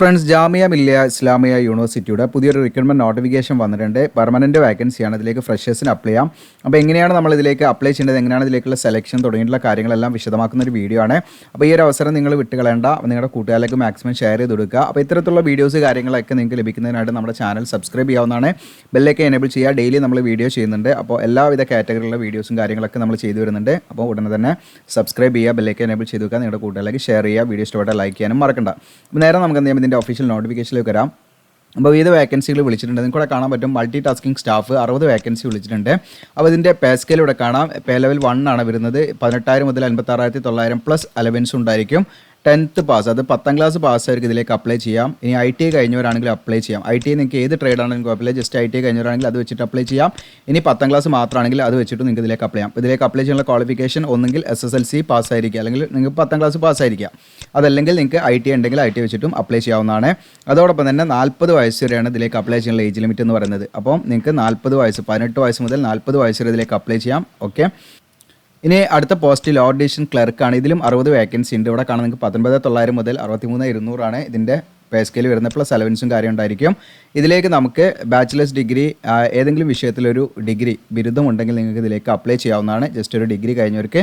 Friends Jamia Millia Islamia യൂണിവേഴ്സിറ്റിയുടെ പുതിയൊരു recruitment notification വന്നിട്ടുണ്ട്. പെർമനൻറ്റ് വാക്കൻസിയാണ്. ഇതിലേക്ക് ഫ്രഷേഴ്സിന് അപ്ലൈ ചെയ്യാം. അപ്പോൾ എങ്ങനെയാണ് നമ്മൾ ഇതിലേക്ക് അപ്ലൈ ചെയ്യേണ്ടത്, എങ്ങനെയാണ് ഇതിലേക്കുള്ള സെലക്ഷൻ തുടങ്ങിയിട്ടുള്ള കാര്യങ്ങളെല്ലാം വിശദമാക്കുന്ന ഒരു വീഡിയോ ആണ്. അപ്പോൾ ഈ ഒരു അവസരം നിങ്ങൾ വിട്ടുകളയേണ്ട, നിങ്ങളുടെ കൂട്ടുകാരിലേക്ക് മാക്സിമം ഷെയർ ചെയ്ത് കൊടുക്കുക. അപ്പോൾ ഇത്തരത്തിലുള്ള വീഡിയോസ് കാര്യങ്ങളൊക്കെ നിങ്ങൾക്ക് ലഭിക്കുന്നതിനായിട്ട് നമ്മുടെ ചാനൽ സബ്സ്ക്രൈബ് ചെയ്യാവുന്നതാണ്. ബെല്ലൊക്കെ എനേബിൾ ചെയ്യുക. ഡെയിലി നമ്മൾ വീഡിയോ ചെയ്യുന്നുണ്ട്. അപ്പോൾ എല്ലാവിധ കാറ്റഗറിയിലുള്ള വീഡിയോസും കാര്യങ്ങളൊക്കെ നമ്മൾ ചെയ്തു വരുന്നുണ്ട്. അപ്പോൾ ഉടനെ തന്നെ സബ്സ്ക്രൈബ് ചെയ്യുക, ബെല്ലൊക്കെ എനേബിൾ ചെയ്ത് വെക്കുക, നിങ്ങളുടെ കൂട്ടുകാരിലേക്ക് ഷെയർ ചെയ്യുക, വീഡിയോ ഇഷ്ടപ്പെട്ടാൽ ലൈക്ക് ചെയ്യാനും മറക്കണ്ട. അപ്പോൾ നേരെ നമുക്ക് എന്ത് ചെയ്യാം, ഇതിൻ്റെ ഒഫീഷ്യൽ നോട്ടിഫിക്കേഷനിലേക്ക് വരാം. അപ്പോൾ വിവിധ വേക്കൻസികൾ വിളിച്ചിട്ടുണ്ട്. നിങ്ങൾക്ക് ഇവിടെ കാണാൻ പറ്റും മൾട്ടി ടാസ്കിംഗ് സ്റ്റാഫ് 60 വേക്കൻസി വിളിച്ചിട്ടുണ്ട്. അപ്പോൾ ഇതിൻ്റെ പേ സ്കെയിൽ ഇവിടെ കാണാം. പേ ലെവൽ 1 ആണ് വരുന്നത്. 18,000 മുതൽ 56,900 പ്ലസ് അലവൻസ് ഉണ്ടായിരിക്കും. 10th പാസ്, അത് 10ാം ക്ലാസ് പാസ്സായിരിക്കും ഇതിലേക്ക് അപ്ലൈ ചെയ്യാം. ഇനി ITI കഴിഞ്ഞവരാണെങ്കിൽ അപ്ലൈ ചെയ്യാം. ITI നിങ്ങൾക്ക് ഏത് ട്രേഡാണെങ്കിലും കുഴപ്പമില്ല, ജസ്റ്റ് ITI കഴിഞ്ഞവരാണെങ്കിൽ അത് വെച്ചിട്ട് അപ്ലൈ ചെയ്യാം. ഇനി 10ാം ക്ലാസ് മാത്രമാണെങ്കിൽ അത് വെച്ചിട്ട് നിങ്ങൾക്ക് ഇതിലേക്ക് അപ്ലൈ ചെയ്യാം. ഇതിലേക്ക് അപ്ലൈ ചെയ്യാനുള്ള ക്വാളിഫിക്കേഷൻ ഒന്നെങ്കിൽ SSLC പാസ്സായിരിക്കുക, അല്ലെങ്കിൽ നിങ്ങൾക്ക് 10ാം ക്ലാസ് പാസ്സായിരിക്കുക. അതല്ലെങ്കിൽ നിങ്ങൾക്ക് ITI ഉണ്ടെങ്കിൽ ITI വെച്ചിട്ടും അപ്ലൈ ചെയ്യാവുന്നതാണ്. അതോടൊപ്പം തന്നെ 40 വയസ്സ് വരെയാണ് ഇതിലേക്ക് അപ്ലൈ ചെയ്യാനുള്ള ഏജ് ലിമിറ്റ് എന്ന് പറയുന്നത്. അപ്പോൾ നിങ്ങൾക്ക് 40 വയസ്സ്, 18 വയസ്സ് മുതൽ 40 വയസ്സ് വരെ ഇതിലേക്ക് അപ്ലൈ ചെയ്യാം. ഓക്കെ. ഇനി അടുത്ത പോസ്റ്റ് ലോ ഡിവിഷൻ ക്ലർക്കാണ്. ഇതിലും 60 വേക്കൻസി ഉണ്ട്. ഇവിടെ കാണാൻ നിങ്ങൾക്ക് 19,900 മുതൽ 63,200 ആണ് ഇതിൻ്റെ പേ സ്കെയിൽ വരുന്നത്. പ്ലസ് അലവൻസും കാര്യം ഉണ്ടായിരിക്കും. ഇതിലേക്ക് നമുക്ക് ബാച്ചിലേഴ്സ് ഡിഗ്രി, ഏതെങ്കിലും വിഷയത്തിലൊരു ഡിഗ്രി ബിരുദം ഉണ്ടെങ്കിൽ നിങ്ങൾക്ക് ഇതിലേക്ക് അപ്ലൈ ചെയ്യാവുന്നതാണ്. ജസ്റ്റ് ഒരു ഡിഗ്രി കഴിഞ്ഞവർക്ക്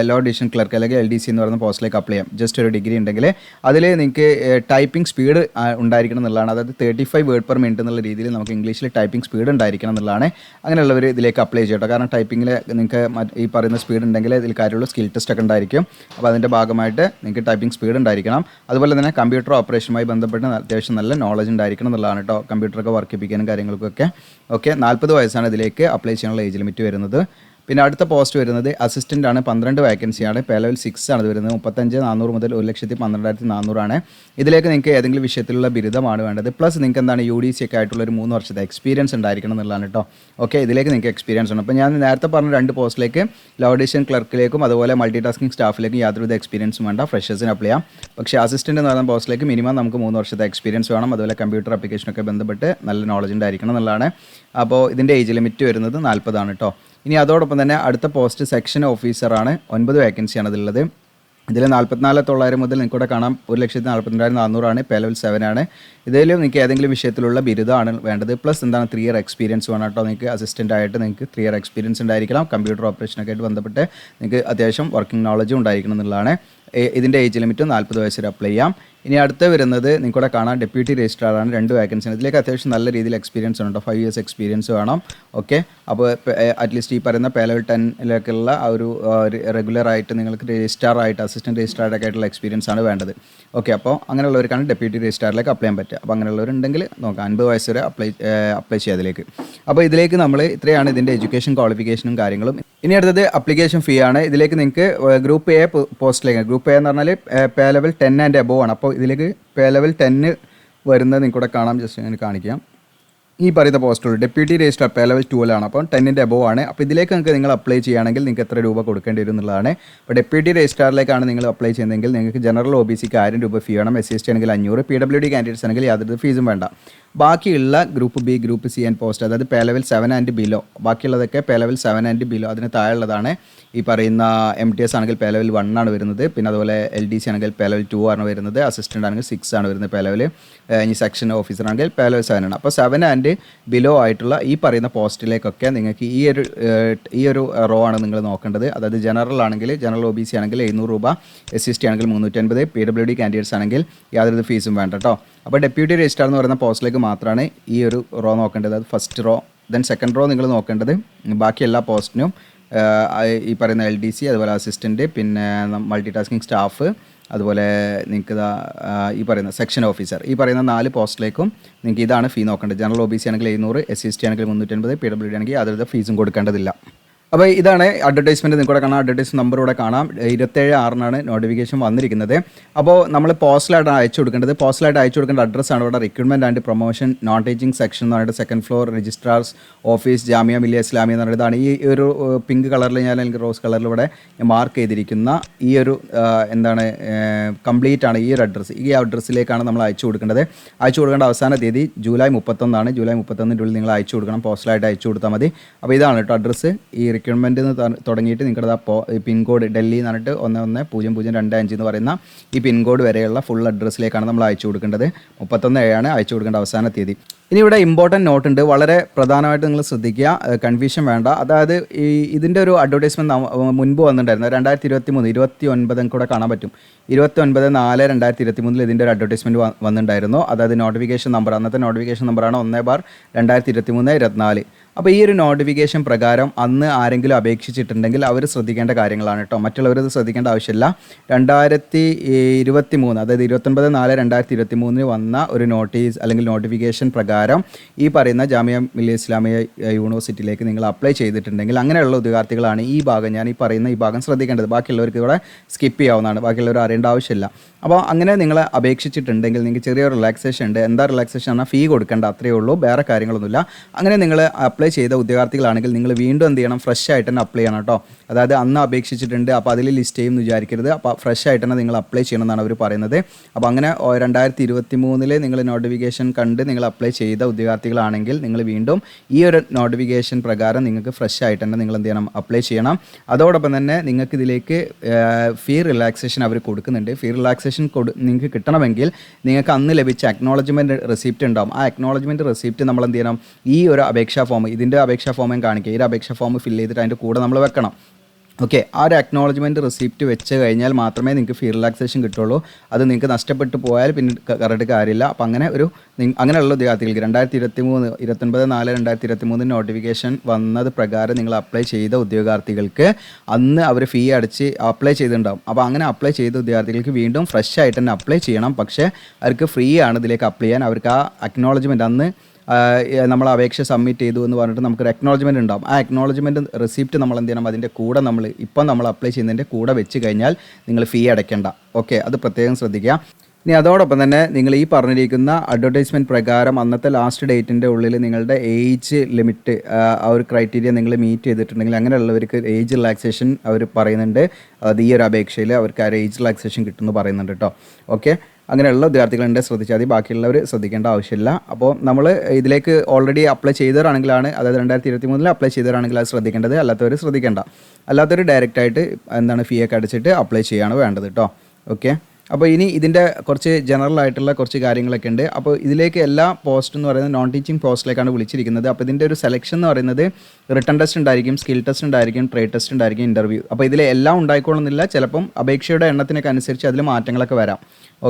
ലോ ഡിവിഷൻ ക്ലർക്ക് അല്ലെങ്കിൽ LDC എന്ന് പറയുന്ന പോസ്റ്റിലേക്ക് അപ്ലൈ ചെയ്യാം. ജസ്റ്റ് ഒരു ഡിഗ്രി ഉണ്ടെങ്കിൽ അതിൽ നിങ്ങൾക്ക് ടൈപ്പിംഗ് സ്പീഡ് ഉണ്ടായിരിക്കണം എന്നുള്ളതാണ്. അതായത് 35 വേർഡ് പെർ മിനിറ്റ് എന്നുള്ള രീതിയിൽ നമുക്ക് ഇംഗ്ലീഷിൽ ടൈപ്പിംഗ് സ്പീഡ് ഉണ്ടായിരിക്കണം എന്നുള്ളതാണ്. അങ്ങനെയുള്ളവർ ഇതിലേക്ക് അപ്ലൈ ചെയ്യട്ടോ. കാരണം ടൈപ്പിങ്ങിൽ നിങ്ങൾക്ക് ഈ പറയുന്ന സ്പീഡ് ഉണ്ടെങ്കിൽ ഇതിൽ കാര്യമുള്ള സ്കിൽ ടെസ്റ്റ് ഒക്കെ ഉണ്ടായിരിക്കും. അപ്പോൾ അതിൻ്റെ ഭാഗമായിട്ട് നിങ്ങൾക്ക് ടൈപ്പിംഗ് സ്പീഡ് ഉണ്ടായിരിക്കണം. അതുപോലെ തന്നെ കമ്പ്യൂട്ടർ ഓപ്പറേഷനുമായി ബന്ധപ്പെട്ട് അത്യാവശ്യം നല്ല നോളജ് ഉണ്ടായിരിക്കണം എന്നുള്ളതാണ് കേട്ടോ. കമ്പ്യൂട്ടറൊക്കെ വർക്ക് ചെയ്യിപ്പിക്കാനും കാര്യങ്ങൾക്കൊക്കെ. ഓക്കെ. 40 വയസ്സാണ് ഇതിലേക്ക് അപ്ലൈ ചെയ്യാനുള്ള ഏജ് ലിമിറ്റ് വരുന്നത്. പിന്നെ അടുത്ത പോസ്റ്റ് വരുന്നത് അസിസ്റ്റൻ്റ് ആണ്. 12 വേക്കൻസിയാണ്. പേ ലെവൽ 6 ആണ് ഇത് വരുന്നത്. 35,400 മുതൽ 1,12,400 ആണ്. ഇതിലേക്ക് നിങ്ങൾക്ക് ഏതെങ്കിലും വിഷയത്തിലുള്ള ബിരുദമാണ് വേണ്ടത്. പ്ലസ് നിങ്ങൾക്ക് എന്താണ് UDC ഒക്കെ ആയിട്ടുള്ള ഒരു 3 വർഷത്തെ എക്സ്പീരിയൻസ് ഉണ്ടായിരിക്കണം എന്നുള്ളതാണ് കേട്ടോ. ഓക്കെ. ഇതിലേക്ക് നിങ്ങൾക്ക് എക്സ്പീരിയൻസ് ഉണ്ട്. അപ്പോൾ ഞാൻ നേരത്തെ പറഞ്ഞ 2 പോസ്റ്റിലേക്ക് ലോ ഡിവിഷൻ ക്ലർക്കിലേക്കും അതുപോലെ മൾട്ടി ടാസ്കിംഗ് സ്റ്റാഫിലേക്കും യാതൊരുവിധ എക്സ്പീരിയൻസും വേണ്ട, ഫ്രഷേഴ്സിന് അപ്ലൈ ചെയ്യാം. പക്ഷേ അസിസ്റ്റൻ്റ് എന്ന് പറയുന്ന പോസ്റ്റിലേക്ക് മിനിമം നമുക്ക് 3 വർഷത്തെ എക്സ്പീരിയൻസ് വേണം. അതുപോലെ കമ്പ്യൂട്ടർ ആപ്ലിക്കേഷനൊക്കെ ബന്ധപ്പെട്ട് നല്ല നോളജ് ഉണ്ടായിരിക്കണം എന്നുള്ളതാണ്. അപ്പോൾ ഇതിൻ്റെ ഏജ് ലിമിറ്റ് വരുന്നത് 40 ആണ് കേട്ടോ. ഇനി അതോടൊപ്പം തന്നെ അടുത്ത പോസ്റ്റ് സെക്ഷൻ ഓഫീസറാണ്. 9 വേക്കൻസിയാണ് ഇതിലുള്ളത്. ഇതിൽ 44,900 മുതൽ നിങ്ങൾക്കൂടെ കാണാം 1,42,400 ആണ്. പേ ലെവൽ 7 ആണ്. ഇതിൽ നിങ്ങൾക്ക് ഏതെങ്കിലും വിഷയത്തിലുള്ള ബിരുദമാണ് വേണ്ടത്. പ്ലസ് എന്താണ് 3 ഇയർ എക്സ്പീരിയൻസ് വേണം കേട്ടോ. നിങ്ങൾക്ക് അസിസ്റ്റൻ്റ് ആയിട്ട് നിങ്ങൾക്ക് 3 ഇയർ എക്സ്പീരിയൻസ് ഉണ്ടായിരിക്കണം. കമ്പ്യൂട്ടർ ഓപ്പറേഷനൊക്കെ ആയിട്ട് ബന്ധപ്പെട്ട് നിങ്ങൾക്ക് അത്യാവശ്യം വർക്കിംഗ് നോളജും ഉണ്ടായിരിക്കണം എന്നുള്ളതാണ്. ഇതിൻ്റെ ഏജ് ലിമിറ്റ് 40 വയസ്സ് വരെ അപ്ലൈ ചെയ്യാം. ഇനി അടുത്ത് വരുന്നത് നിങ്ങൾക്കൂടെ കാണാം ഡെപ്യൂട്ടി രജിസ്ട്രാറാണ്. 2 വേക്കൻസിയാണ്. ഇതിലേക്ക് അത്യാവശ്യം നല്ല രീതിയിൽ എക്സ്പീരിയൻസ് ഉണ്ട്. 5 ഇയേഴ്സ് എക്സ്പീരിയൻസ് വേണം. ഓക്കെ. അപ്പോൾ അറ്റ്ലീസ്റ്റ് ഈ പറയുന്ന പേ ലെവൽ 10 ആ ഒരു റെഗുലറായിട്ട് നിങ്ങൾക്ക് രജിസ്ട്രാറായിട്ട് അസിസ്റ്റൻറ്റ് രജിസ്ട്രാറൊക്കെ ആയിട്ടുള്ള എക്സ്പീരിയൻസ് ആണ് വേണ്ടത്. ഓക്കെ. അപ്പോൾ അങ്ങനെയുള്ളവർക്കാണ് ഡെപ്യൂട്ടി രജിസ്ട്രാറിലേക്ക് അപ്ലൈ ചെയ്യാൻ പറ്റുക. അപ്പോൾ അങ്ങനെയുള്ളവരുണ്ടെങ്കിൽ നോക്കാം 50 വയസ്സ് വരെ അപ്ലൈ ചെയ്യാം ഇതിലേക്ക്. അപ്പോൾ ഇതിലേക്ക് നമ്മൾ ഇത്രയാണ് ഇതിൻ്റെ എഡ്യൂക്കേഷൻ ക്വാളിഫിക്കേഷനും കാര്യങ്ങളും. ഇനി അടുത്തത് അപ്ലിക്കേഷൻ ഫീ ആണ്. ഇതിലേക്ക് നിങ്ങൾക്ക് ഗ്രൂപ്പ് A പോസ്റ്റിലേക്ക്, ഗ്രൂപ്പ് A എന്ന് പറഞ്ഞാൽ പേ ലെവൽ 10 ആൻഡ് എബോവ് ആണ്. അപ്പോൾ ഇതിലേക്ക് പേ ലെവൽ 10 വരുന്നത് നിങ്ങൾക്കൂടെ കാണാം. ജസ്റ്റ് ഞാൻ കാണിക്കാം. ഈ പറയുന്ന പോസ്റ്റുകൾ ഡെപ്യൂട്ടി രജിസ്ട്രാർ പേ ലെവൽ 12 ആണ്. അപ്പോൾ 10ൻ്റെ എബോവ് ആണ്. അപ്പോൾ ഇതിലേക്ക് നിങ്ങൾ അപ്ലൈ ചെയ്യുകയാണെങ്കിൽ നിങ്ങൾക്ക് എത്ര രൂപ കൊടുക്കേണ്ടി വരും എന്നുള്ളതാണ്. അപ്പോൾ ഡെപ്യൂട്ടി രജിസ്ട്രാറിലേക്കാണ് നിങ്ങൾ അപ്ലൈ ചെയ്യുന്നതെങ്കിൽ നിങ്ങൾക്ക് ജനറൽ OBCക്ക് 1000 രൂപ ഫീ വേണം. SC ST ആണെങ്കിൽ 500. PWD കാൻഡിഡേറ്റ്സ് ആണെങ്കിൽ യാതൊരു ഫീസും വേണ്ട. ബാക്കിയുള്ള group B, group C and post, അതായത് പേ ലെവൽ 7 ആൻഡ് ബിലോ, ബാക്കിയുള്ളതൊക്കെ പേ ലെവൽ 7 ആൻഡ് ബിലോ, അതിന് താഴെയുള്ളതാണ്. ഈ പറയുന്ന MTS ആണെങ്കിൽ പേ ലെവൽ 1 ആണ് വരുന്നത്. പിന്നെ അതുപോലെ LDC ആണെങ്കിൽ പേ ലെവൽ 2 ആണ് വരുന്നത്. അസിസ്റ്റൻ്റ് ആണെങ്കിൽ 6 ആണ് വരുന്നത് പേ ലെവൽ. ഇനി സെക്ഷൻ ഓഫീസർ ആണെങ്കിൽ പേ ലെവൽ 7 ആണ്. അപ്പോൾ 7 ആൻഡ് ബിലോ ആയിട്ടുള്ള ഈ പറയുന്ന പോസ്റ്റിലേക്കൊക്കെ നിങ്ങൾക്ക് ഈ ഒരു റോ ആണ് നിങ്ങൾ നോക്കേണ്ടത്. അതായത് ജനറൽ ആണെങ്കിൽ, ജനറൽ OBC ആണെങ്കിൽ 700 രൂപ, SC ST ആണെങ്കിൽ 350, PWD കാൻഡിഡേറ്റ്സ് ആണെങ്കിൽ യാതൊരു ഫീസും വേണ്ട കേട്ടോ. അപ്പോൾ ഡെപ്യൂട്ടി രജിസ്ട്രാർ എന്ന് പറയുന്ന പോസ്റ്റിലേക്ക് മാത്രമാണ് ഈ ഒരു റോ നോക്കേണ്ടത്. അത് first row. Then second row നിങ്ങൾ നോക്കേണ്ടത് ബാക്കി എല്ലാ പോസ്റ്റിനും ഈ പറയുന്ന LDC, അതുപോലെ അസിസ്റ്റൻറ്റ്, പിന്നെ മൾട്ടി ടാസ്കിംഗ് സ്റ്റാഫ്, അതുപോലെ നിങ്ങൾക്ക് ഈ പറയുന്ന സെക്ഷൻ ഓഫീസർ, ഈ പറയുന്ന 4 പോസ്റ്റിലേക്കും നിങ്ങൾക്ക് ഇതാണ് ഫീ നോക്കേണ്ടത്. ജനറൽ OBC ആണെങ്കിൽ 700, SC ST ആണെങ്കിൽ 350, PWD ആണെങ്കിൽ യാതൊരു ഫീസും കൊടുക്കേണ്ടതില്ല. അപ്പോൾ ഇതാണ് അഡ്വർടൈസ്മെൻറ്റ്. നിങ്ങൾക്ക് കാണാം. അഡ്വർടൈസ്മെൻറ്റ് നമ്പർ ഇവിടെ കാണാം. 27/6 നോട്ടിഫിക്കേഷൻ വന്നിരിക്കുന്നത്. അപ്പോൾ നമ്മൾ പോസ്റ്റലായിട്ട് അയച്ചു കൊടുക്കേണ്ടത്, പോസ്റ്റലായിട്ട് അയച്ചു കൊടുക്കേണ്ട അഡ്രസ്സാണ് ഇവിടെ recruitment and promotion non teaching section എന്ന് പറഞ്ഞിട്ട് 2nd floor registrar's office, Jamia Millia Islamia എന്ന് പറയുന്നതാണ്. ഈ ഒരു പിങ്ക് കളറിൽ ഞാൻ അല്ലെങ്കിൽ റോസ് കളറിൽ ഇവിടെ മാർക്ക് ചെയ്തിരിക്കുന്ന ഈ ഒരു എന്താണ് കംപ്ലീറ്റ് ആണ് ഈ ഒരു അഡ്രസ്സ്. ഈ അഡ്രസ്സിലേക്കാണ് നമ്മൾ അയച്ചു കൊടുക്കേണ്ടത്. അയച്ചു കൊടുക്കേണ്ട അവസാന തീയതി ജൂലൈ 31 ആണ്. ജൂലൈ 31 ഉള്ളിൽ നിങ്ങൾ അയച്ചു കൊടുക്കണം. പോസ്റ്റലായിട്ട് അയച്ചു കൊടുത്താൽ മതി. അപ്പോൾ ഇതാണ് കേട്ടോ അഡ്രസ്സ്. ഈ റിക്വയർമെൻറ്റ് തുടങ്ങിയിട്ട് നിങ്ങളുടെ പിൻകോഡ് ഡൽഹി എന്ന് പറഞ്ഞിട്ട് 110025 എന്ന് പറയുന്ന ഈ പിൻകോഡ് വരെയുള്ള ഫുൾ അഡ്രസ്സിലേക്കാണ് നമ്മൾ അയച്ചു കൊടുക്കേണ്ടത്. 31/7 അയച്ചു കൊടുക്കേണ്ട അവസാന തീയതി. ഇനി ഇവിടെ ഇമ്പോർട്ടൻറ്റ് നോട്ട് ഉണ്ട്, വളരെ പ്രധാനമായിട്ട് നിങ്ങൾ ശ്രദ്ധിക്കുക, കൺഫ്യൂഷൻ വേണ്ട. അതായത് ഇതിൻ്റെ ഒരു അഡ്വർടൈസ്മെൻറ്റ് മുൻപ് വന്നിട്ടുണ്ടായിരുന്നു 2023 കൂടെ കാണാൻ പറ്റും. 29/4/2023 ഇതിൻ്റെ ഒരു അഡ്വർടൈസ്മെൻറ്റ് വന്നിട്ടുണ്ടായിരുന്നു. അതായത് നോട്ടിഫിക്കേഷൻ നമ്പർ, അന്നത്തെ നോട്ടിഫിക്കേഷൻ നമ്പറാണ് 1/2023/24. അപ്പോൾ ഈ ഒരു നോട്ടിഫിക്കേഷൻ പ്രകാരം അന്ന് ആരെങ്കിലും അപേക്ഷിച്ചിട്ടുണ്ടെങ്കിൽ അവർ ശ്രദ്ധിക്കേണ്ട കാര്യങ്ങളാണ് കേട്ടോ, മറ്റുള്ളവരത് ശ്രദ്ധിക്കേണ്ട ആവശ്യമില്ല. 2023 അതായത് 29/4/2023 വന്ന ഒരു നോട്ടീസ് അല്ലെങ്കിൽ നോട്ടിഫിക്കേഷൻ പ്രകാരം ഈ പറയുന്ന ജാമിയ മില്ലിയ ഇസ്ലാമിയ യൂണിവേഴ്സിറ്റിയിലേക്ക് നിങ്ങൾ അപ്ലൈ ചെയ്തിട്ടുണ്ടെങ്കിൽ അങ്ങനെയുള്ള ഉദ്യോഗാർത്ഥികളാണ് ഈ ഭാഗം, ഞാൻ ഈ പറയുന്ന ഈ ഭാഗം ശ്രദ്ധിക്കേണ്ടത്. ബാക്കിയുള്ളവർക്ക് ഇവിടെ സ്കിപ്പ് ചെയ്യാവുന്നതാണ്, ബാക്കിയുള്ളവർ അറിയേണ്ട ആവശ്യമില്ല. അപ്പോൾ അങ്ങനെ നിങ്ങൾ അപേക്ഷിച്ചിട്ടുണ്ടെങ്കിൽ നിങ്ങൾക്ക് ചെറിയൊരു റിലാക്സേഷൻ ഉണ്ട്. എന്താ റിലാക്സേഷൻ എന്നാൽ ഫീ കൊടുക്കേണ്ട, അത്രയേ ഉള്ളൂ, വേറെ കാര്യങ്ങളൊന്നുമില്ല. അങ്ങനെ നിങ്ങൾ അപ്ലൈ ചെയ്ത ഉദ്യോഗാർത്ഥികളാണെങ്കിൽ നിങ്ങൾ വീണ്ടും എന്ത് ചെയ്യണം, ഫ്രഷ് ആയിട്ട് തന്നെ അപ്ലൈ ചെയ്യണം കേട്ടോ. അതായത് അന്ന് അപേക്ഷിച്ചിട്ടുണ്ട് അപ്പോൾ അതിൽ ലിസ്റ്റ് ചെയ്യുമെന്ന് വിചാരിക്കരുത്. അപ്പോൾ ഫ്രഷ് ആയിട്ട് തന്നെ നിങ്ങൾ അപ്ലൈ ചെയ്യണമെന്നാണ് അവർ പറയുന്നത്. അപ്പോൾ അങ്ങനെ 2023 നിങ്ങൾ നോട്ടിഫിക്കേഷൻ കണ്ട് നിങ്ങൾ അപ്ലൈ ചെയ്ത ഉദ്യോഗാർത്ഥികളാണെങ്കിൽ നിങ്ങൾ വീണ്ടും ഈ ഒരു നോട്ടിഫിക്കേഷൻ പ്രകാരം നിങ്ങൾക്ക് ഫ്രഷ് ആയിട്ട് തന്നെ നിങ്ങൾ എന്ത് ചെയ്യണം, അപ്ലൈ ചെയ്യണം. അതോടൊപ്പം തന്നെ നിങ്ങൾക്ക് ഇതിലേക്ക് ഫീ റിലാക്സേഷൻ അവർ കൊടുക്കുന്നുണ്ട്. ഫീ റിലാക്സേഷൻ നിങ്ങൾക്ക് കിട്ടണമെങ്കിൽ നിങ്ങൾക്ക് അന്ന് ലഭിച്ച അക്നോളജ്മെൻറ്റ് റെസിപ്റ്റ് ഉണ്ടാവും. ആ അക്നോളജ്മെൻറ്റ് റെസിപ്റ്റ് നമ്മൾ എന്ത് ചെയ്യണം, ഈ ഒരു അപേക്ഷാ ഫോം, ഇതിൻ്റെ അപേക്ഷാ ഫോം ഞാൻ കാണിക്കുക, ഈ അപേക്ഷാ ഫോം ഫില്ല് ചെയ്തിട്ട് അതിൻ്റെ കൂടെ നമ്മൾ വെക്കണം. ഓക്കെ, ആ ഒരു അക്നോളജ്മെൻറ്റ് റെസിപ്റ്റ് വെച്ച് കഴിഞ്ഞാൽ മാത്രമേ നിങ്ങൾക്ക് ഫീ റിലാക്സേഷൻ കിട്ടുള്ളൂ. അത് നിങ്ങൾക്ക് നഷ്ടപ്പെട്ടു പോയാൽ പിന്നെ കറക്റ്റ് കാര്യമില്ല. അപ്പോൾ അങ്ങനെയുള്ള ഉദ്യോഗാർത്ഥികൾക്ക് 29/4/2023 നോട്ടിഫിക്കേഷൻ വന്നത് പ്രകാരം നിങ്ങൾ അപ്ലൈ ചെയ്ത ഉദ്യോഗാർത്ഥികൾക്ക് അന്ന് അവർ ഫീ അടച്ച് അപ്ലൈ ചെയ്തിട്ടുണ്ടാവും. അപ്പോൾ അങ്ങനെ അപ്ലൈ ചെയ്ത ഉദ്യോഗാർത്ഥികൾക്ക് വീണ്ടും ഫ്രഷ് ആയിട്ട് തന്നെ അപ്ലൈ ചെയ്യണം. പക്ഷേ അവർക്ക് ഫ്രീ ആണ് ഇതിലേക്ക് അപ്ലൈ ചെയ്യാൻ. അവർക്ക് ആ അക്നോളജ്മെൻറ്റ് അന്ന് നമ്മൾ അപേക്ഷ സബ്മിറ്റ് ചെയ്തു എന്ന് പറഞ്ഞിട്ട് നമുക്കൊരു അക്നോളജ്മെൻറ്റ് ഉണ്ടാവും. ആ അക്നോളജ്മെൻറ്റ് റെസിപ്റ്റ് നമ്മൾ എന്ത് ചെയ്യണം, അതിൻ്റെ കൂടെ നമ്മൾ അപ്ലൈ ചെയ്യുന്നതിൻ്റെ കൂടെ വെച്ച് കഴിഞ്ഞാൽ നിങ്ങൾ ഫീ അടയ്ക്കേണ്ട. ഓക്കെ, അത് പ്രത്യേകം ശ്രദ്ധിക്കുക. ഇനി അതോടൊപ്പം തന്നെ നിങ്ങൾ ഈ പറഞ്ഞിരിക്കുന്ന അഡ്വർടൈസ്മെൻറ്റ് പ്രകാരം അന്നത്തെ ലാസ്റ്റ് ഡേറ്റിൻ്റെ ഉള്ളിൽ നിങ്ങളുടെ ഏജ് ലിമിറ്റ് ആ ഒരു ക്രൈറ്റീരിയ നിങ്ങൾ മീറ്റ് ചെയ്തിട്ടുണ്ടെങ്കിൽ അങ്ങനെയുള്ളവർക്ക് ഏജ് റിലാക്സേഷൻ അവർ പറയുന്നുണ്ട്. അത് ഈ ഒരു അപേക്ഷയിൽ അവർക്ക് ആ ഏജ് റിലാക്സേഷൻ കിട്ടുമെന്ന് പറയുന്നുണ്ട് കേട്ടോ. ഓക്കെ, അങ്ങനെയുള്ള വിദ്യാർത്ഥികളുണ്ട്, ശ്രദ്ധിച്ചാൽ മതി, ബാക്കിയുള്ളവർ ശ്രദ്ധിക്കേണ്ട ആവശ്യമില്ല. അപ്പോൾ നമ്മൾ ഇതിലേക്ക് ഓൾറെഡി അപ്ലൈ ചെയ്തവരാണെങ്കിലാണ്, അതായത് 2023 അപ്ലൈ ചെയ്തവരാണെങ്കിൽ അത് ശ്രദ്ധിക്കേണ്ടത്, അല്ലാത്തവർ ശ്രദ്ധിക്കേണ്ട. അല്ലാത്തവർ ഡയറക്റ്റായിട്ട് ഫീ ഒക്കെ അടിച്ചിട്ട് അപ്ലൈ ചെയ്യുകയാണ് വേണ്ടത് കേട്ടോ. ഓക്കെ, അപ്പോൾ ഇനി ഇതിൻ്റെ കുറച്ച് ജനറൽ ആയിട്ടുള്ള കുറച്ച് കാര്യങ്ങളൊക്കെ ഉണ്ട്. അപ്പോൾ ഇതിലേക്ക് എല്ലാ പോസ്റ്റ് എന്ന് പറയുന്നത് നോൺ ടീച്ചിങ് പോസ്റ്റിലേക്കാണ് വിളിച്ചിരിക്കുന്നത്. അപ്പോൾ ഇതിൻ്റെ ഒരു സെലക്ഷൻ എന്ന് പറയുന്നത് റിട്ടൺ ടെസ്റ്റ് ഉണ്ടായിരിക്കും, സ്കിൽ ടെസ്റ്റ് ഉണ്ടായിരിക്കും, ട്രേഡ് ടെസ്റ്റ് ഉണ്ടായിരിക്കും, ഇൻ്റർവ്യൂ. അപ്പോൾ ഇതിൽ എല്ലാം ഉണ്ടായിക്കോളുന്നില്ല, ചിലപ്പം അപേക്ഷയുടെ എണ്ണത്തിനൊക്കെ അനുസരിച്ച് അതിൽ മാറ്റങ്ങളൊക്കെ വരാം.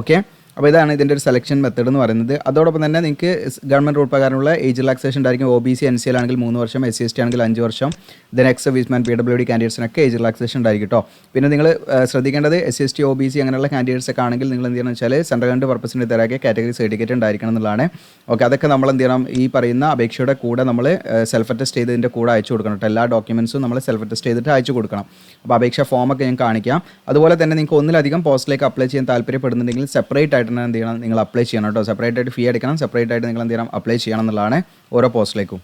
ഓക്കെ, അപ്പോൾ ഇതാണ് ഇതിൻ്റെ ഒരു സെലക്ഷൻ മെത്തേഡ് എന്ന് പറയുന്നത്. അതോടൊപ്പം തന്നെ നിങ്ങൾക്ക് ഗവൺമെൻറ് റൂൾ പ്രകാരമുള്ള ഏജ് റിലാക്സേഷൻ ഉണ്ടായിരിക്കും. OBC NCL ആണെങ്കിൽ 3 വർഷം, SC/ST ആണെങ്കിൽ 5 വർഷം, ദെൻ എക്സ് സർവീസ്മാൻ PWD കാൻഡിഡേറ്റ്സിനൊക്കെ ഏജ് റിലാക്സേഷൻ ഉണ്ടായിരിക്കും കേട്ടോ. പിന്നെ നിങ്ങൾ ശ്രദ്ധിക്കേണ്ടത് SC/ST OBC അങ്ങനെയുള്ള കാൻഡിഡേറ്റ്സ് ഒക്കെ ആണെങ്കിൽ നിങ്ങൾ എന്ത് ചെയ്യണം വെച്ചാൽ സെൻട്രൽ ഗവൺമെൻറ് പർപ്പസിന് തയ്യാറാക്കിയ കാറ്റഗറി സർട്ടിഫിക്കറ്റ് ഉണ്ടായിരിക്കണം എന്നുള്ളതാണ്. ഓക്കെ, അതൊക്കെ നമ്മൾ എന്ത് ചെയ്യണം, ഈ പറയുന്ന അപേക്ഷയുടെ കൂടെ നമ്മൾ സെൽഫ് അറ്റസ്റ്റ് ചെയ്തതിൻ്റെ കൂടെ അയച്ചു കൊടുക്കണം കേട്ടോ. എല്ലാ ഡോക്യുമെൻറ്റ്സും നമ്മൾ സെൽഫ് അറ്റസ്റ്റ് ചെയ്തിട്ട് അയച്ചു കൊടുക്കണം. അപ്പോൾ അപേക്ഷ ഫോമൊക്കെ ഞാൻ കാണിക്കാം. അതുപോലെ തന്നെ നിങ്ങൾക്ക് ഒന്നിലധികം പോസ്റ്റിലേക്ക് അപ്ലൈ ചെയ്യാൻ താല്പര്യപ്പെടുന്നുണ്ടെങ്കിൽ സെപ്പറേറ്റ് ആയിട്ട് തന്നെ എന്ത് ചെയ്യണം, നിങ്ങൾ അപ്ലൈ ചെയ്യണം കേട്ടോ. സെപ്പറേറ്റ് ആയിട്ട് ഫീ അടയ്ക്കണം, സെപ്പറേറ്റ് ആയിട്ട് നിങ്ങൾ എന്ത് ചെയ്യണം, അപ്ലൈ ചെയ്യണം എന്നുള്ളതാണ് ഓരോ പോസ്റ്റിലേക്കും.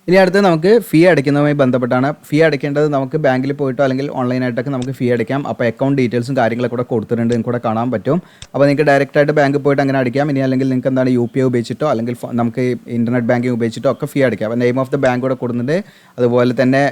ഇനി അടുത്ത് നമുക്ക് ഫീ അടയ്ക്കുന്നതുമായി ബന്ധപ്പെട്ടാണ്. ഫീ അടയ്ക്കേണ്ടത് നമുക്ക് ബാങ്കിൽ പോയിട്ടോ അല്ലെങ്കിൽ ഓൺലൈനായിട്ടൊക്കെ നമുക്ക് ഫീ അടയ്ക്കാം. അപ്പോൾ അക്കൗണ്ട് ഡീറ്റെയിൽസും കാര്യങ്ങളൊക്കെ കൂടെ കൊടുത്തിട്ടുണ്ട്, നിങ്ങൾക്ക് കൂടെ കാണാൻ പറ്റും. അപ്പോൾ നിങ്ങൾക്ക് ഡയറക്റ്റായിട്ട് ബാങ്കിൽ പോയിട്ട് അങ്ങനെ അടയ്ക്കാം. ഇനി അല്ലെങ്കിൽ നിങ്ങൾക്ക് എന്താണ് UPI ഉപയോഗിച്ചിട്ടോ അല്ലെങ്കിൽ നമുക്ക് ഇൻ്റർനെറ്റ് ബാങ്കിങ് ഉപയോഗിച്ചിട്ടോ ഒക്കെ ഫീ അടയ്ക്കാം. അപ്പോൾ നെയിം ഓഫ് ദ ബാങ്ക് കൂടെ കൊടുത്തിട്ടുണ്ട്, അതുപോലെ തന്നെ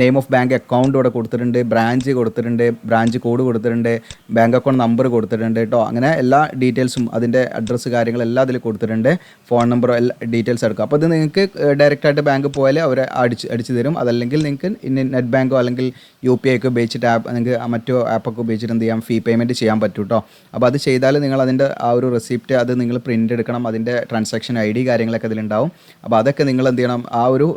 നെയിം ഓഫ് ബാങ്ക് അക്കൗണ്ട് കൂടെ കൊടുത്തിട്ടുണ്ട്, ബ്രാഞ്ച് കൊടുത്തിട്ടുണ്ട്, ബ്രാഞ്ച് കോഡ് കൊടുത്തിട്ടുണ്ട്, ബാങ്ക് അക്കൗണ്ട് നമ്പർ കൊടുത്തിട്ടുണ്ട് കേട്ടോ. അങ്ങനെ എല്ലാ ഡീറ്റെയിൽസും അതിൻ്റെ അഡ്രസ്സ് കാര്യങ്ങളെല്ലാം അതിൽ കൊടുത്തിട്ടുണ്ട്, ഫോൺ നമ്പർ എല്ലാ ഡീറ്റെയിൽസ് എടുക്കുക. അപ്പോൾ ഇത് നിങ്ങൾക്ക് ഡയറക്റ്റായിട്ട് ബാങ്ക് പോയാൽ അവർ അടിച്ചു തരും. അതല്ലെങ്കിൽ നിങ്ങൾക്ക് നെറ്റ് ബാങ്കോ അല്ലെങ്കിൽ UPI ഒക്കെ ഉപയോഗിച്ചിട്ട് നിങ്ങൾക്ക് മറ്റോ ആപ്പൊക്കെ ഉപയോഗിച്ചിട്ട് എന്ത് ചെയ്യാം, ഫീ പേയ്മെൻറ്റ് ചെയ്യാൻ പറ്റും കേട്ടോ. അപ്പോൾ അത് ചെയ്താൽ നിങ്ങൾ അതിൻ്റെ ആ ഒരു റെസിപ്റ്റ് അത് നിങ്ങൾ പ്രിൻ്റ് എടുക്കണം, അതിൻ്റെ ട്രാൻസാക്ഷൻ ID കാര്യങ്ങളൊക്കെ അതിലുണ്ടാവും. അപ്പോൾ അതൊക്കെ നിങ്ങൾ എന്ത് ചെയ്യണം, ആ ഒരു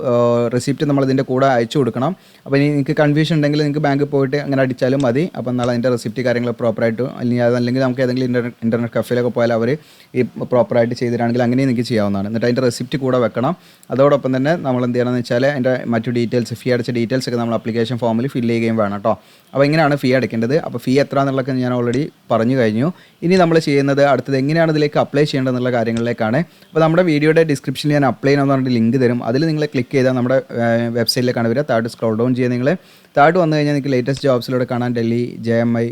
റെസിപ്റ്റ് നമ്മൾ ഇതിൻ്റെ കൂടെ അയച്ചു കൊടുക്കണം. അപ്പോൾ ഇനി നിങ്ങൾക്ക് കൺഫ്യൂഷൻ ഉണ്ടെങ്കിൽ നിങ്ങൾക്ക് ബാങ്കിൽ പോയിട്ട് അങ്ങനെ അടിച്ചാലും മതി. അപ്പോൾ എന്നാൽ അതിൻ്റെ റെസിപ്റ്റ് കാര്യങ്ങൾ പ്രോപ്പറായിട്ട്, അതല്ലെങ്കിൽ നമുക്ക് ഏതെങ്കിലും ഇൻ്റർനെറ്റ് കഫേയിലൊക്കെ പോയാൽ അവർ ഈ പ്രോപ്പറായിട്ട് ചെയ്തിട്ടാണെങ്കിൽ അങ്ങനെ നിങ്ങൾക്ക് ചെയ്യാവുന്നതാണ്. എന്നിട്ട് അതിൻ്റെ റെസിപ്റ്റ് കൂടെ വെക്കണം. അതോടൊപ്പം തന്നെ നമ്മൾ എന്ത് ചെയ്യണമെന്ന് വെച്ചാൽ അതിൻ്റെ മറ്റു ഡീറ്റെയിൽസ്, ഫീ അടച്ച ഡീറ്റെയിൽസ് ഒക്കെ നമ്മൾ ആപ്ലിക്കേഷൻ ഫോമിൽ ഫില്ല് ചെയ്യുകയും വേണം കേട്ടോ. അപ്പോൾ ഇങ്ങനെയാണ് ഫീ അടയ്ക്കേണ്ടത്. അപ്പോൾ ഫീ എത്ര എന്നുള്ളതൊക്കെ ഞാൻ ഓൾറെഡി പറഞ്ഞു കഴിഞ്ഞു. ഇനി നമ്മൾ ചെയ്യുന്നത് അടുത്തത് എങ്ങനെയാണ് ഇതിലേക്ക് അപ്ലൈ ചെയ്യേണ്ടതെന്നുള്ള കാര്യങ്ങളിലേക്കാണ്. അപ്പോൾ നമ്മുടെ വീഡിയോയുടെ ഡിസ്ക്രിപ്ഷനിൽ ഞാൻ അപ്ലൈ ചെയ്യണമെന്ന് പറഞ്ഞിട്ട് ലിങ്ക് തരും. അതിൽ നിങ്ങൾ ക്ലിക്ക് ചെയ്താൽ നമ്മുടെ വെബ്സൈറ്റിലേക്കാണ് വരിക. താഴോട്ട് സ്ക്രോൾ ഡൗൺ ചെയ്യുക. നിങ്ങൾ താഴോട്ട് വന്നു കഴിഞ്ഞാൽ നിങ്ങൾക്ക് ലേറ്റസ്റ്റ് ജോബ്സിലൂടെ കാണാൻ ഡൽഹി JMI